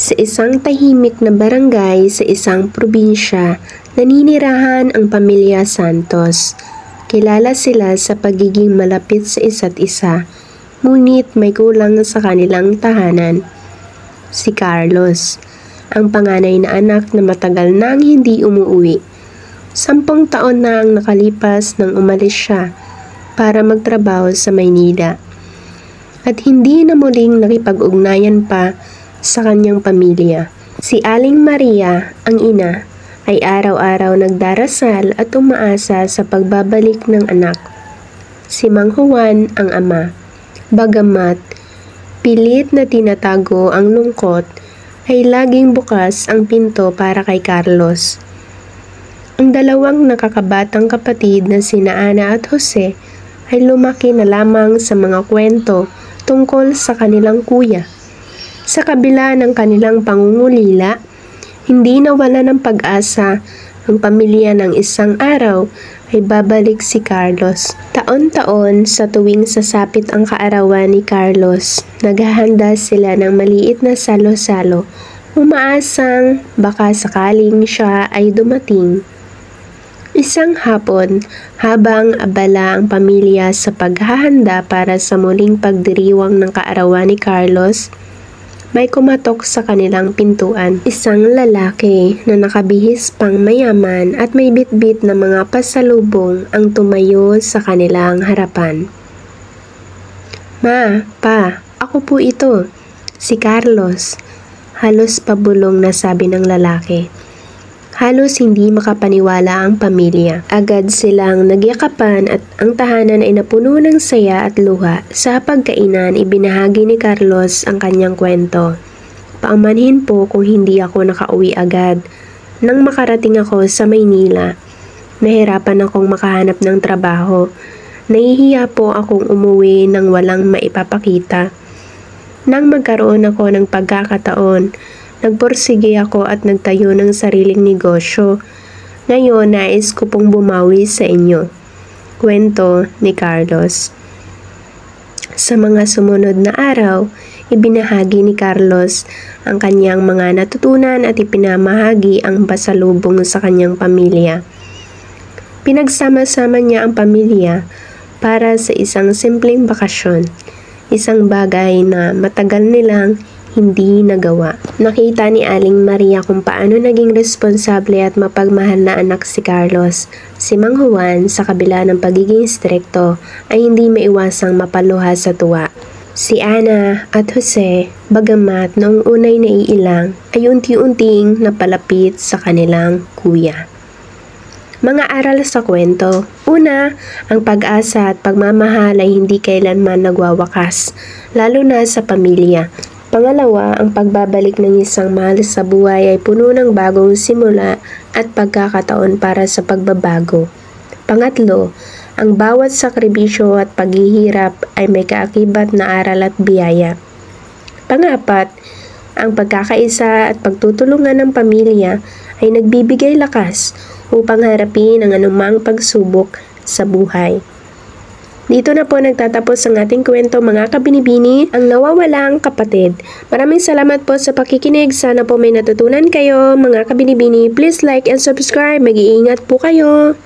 Sa isang tahimik na barangay sa isang probinsya, naninirahan ang pamilya Santos. Kilala sila sa pagiging malapit sa isa't isa, ngunit may kulang sa kanilang tahanan. Si Carlos, ang panganay na anak na matagal nang hindi umuwi. 10 taon na ang nakalipas nang umalis siya para magtrabaho sa Maynila. At hindi na muling nakipag-ugnayan pa sa kanyang pamilya. Si Aling Maria, ang ina, ay araw-araw nagdarasal at umaasa sa pagbabalik ng anak. Si Mang Juan, ang ama, bagamat pilit na tinatago ang lungkot, ay laging bukas ang pinto para kay Carlos. Ang dalawang nakakabatang kapatid na sina Ana at Jose ay lumaki na lamang sa mga kwento tungkol sa kanilang kuya. Sa kabila ng kanilang pangungulila, hindi nawala ng pag-asa ang pamilya ng isang araw ay babalik si Carlos. Taon-taon sa tuwing sasapit ang kaarawan ni Carlos, naghahanda sila ng maliit na salo-salo, umaasang baka sakaling siya ay dumating. Isang hapon, habang abala ang pamilya sa paghahanda para sa muling pagdiriwang ng kaarawan ni Carlos, may kumatok sa kanilang pintuan. Isang lalaki na nakabihis pang mayaman at may bitbit na mga pasalubong ang tumayo sa kanilang harapan. "Ma, pa, ako po ito, si Carlos," halos pabulong na sabi ng lalaki. Halos hindi makapaniwala ang pamilya. Agad silang nagyakapan at ang tahanan ay napuno ng saya at luha. Sa pagkainan, ibinahagi ni Carlos ang kanyang kwento. "Paumanhin po kung hindi ako nakauwi agad. Nang makarating ako sa Maynila, nahirapan akong makahanap ng trabaho. Nahihiya po akong umuwi nang walang maipapakita. Nang magkaroon ako ng pagkakataon, nagporsige ako at nagtayo ng sariling negosyo. Ngayon, nais ko pong bumawi sa inyo." Kwento ni Carlos. Sa mga sumunod na araw, ibinahagi ni Carlos ang kanyang mga natutunan at ipinamahagi ang pasalubong sa kanyang pamilya. Pinagsama-sama niya ang pamilya para sa isang simpleng bakasyon, isang bagay na matagal nilang hindi nagawa. Nakita ni Aling Maria kung paano naging responsable at mapagmahal na anak si Carlos. Si Mang Juan, sa kabila ng pagiging strikto, ay hindi maiwasang mapaluha sa tuwa. Si Ana at Jose, bagamat noong unay naiilang, ay unti-unting napalapit sa kanilang kuya. Mga aral sa kwento. Una, ang pag-asa at pagmamahal ay hindi kailanman nagwawakas, lalo na sa pamilya. Pangalawa, ang pagbabalik ng isang mahal sa buhay ay puno ng bagong simula at pagkakataon para sa pagbabago. Pangatlo, ang bawat sakribisyo at paghihirap ay may kaakibat na aral at biyaya. Pangapat, ang pagkakaisa at pagtutulungan ng pamilya ay nagbibigay lakas upang harapin ang anumang pagsubok sa buhay. Dito na po nagtatapos ang ating kwento, mga kabinibini, ang nawawalang kapatid. Maraming salamat po sa pakikinig. Sana po may natutunan kayo, mga kabinibini. Please like and subscribe. Mag-iingat po kayo.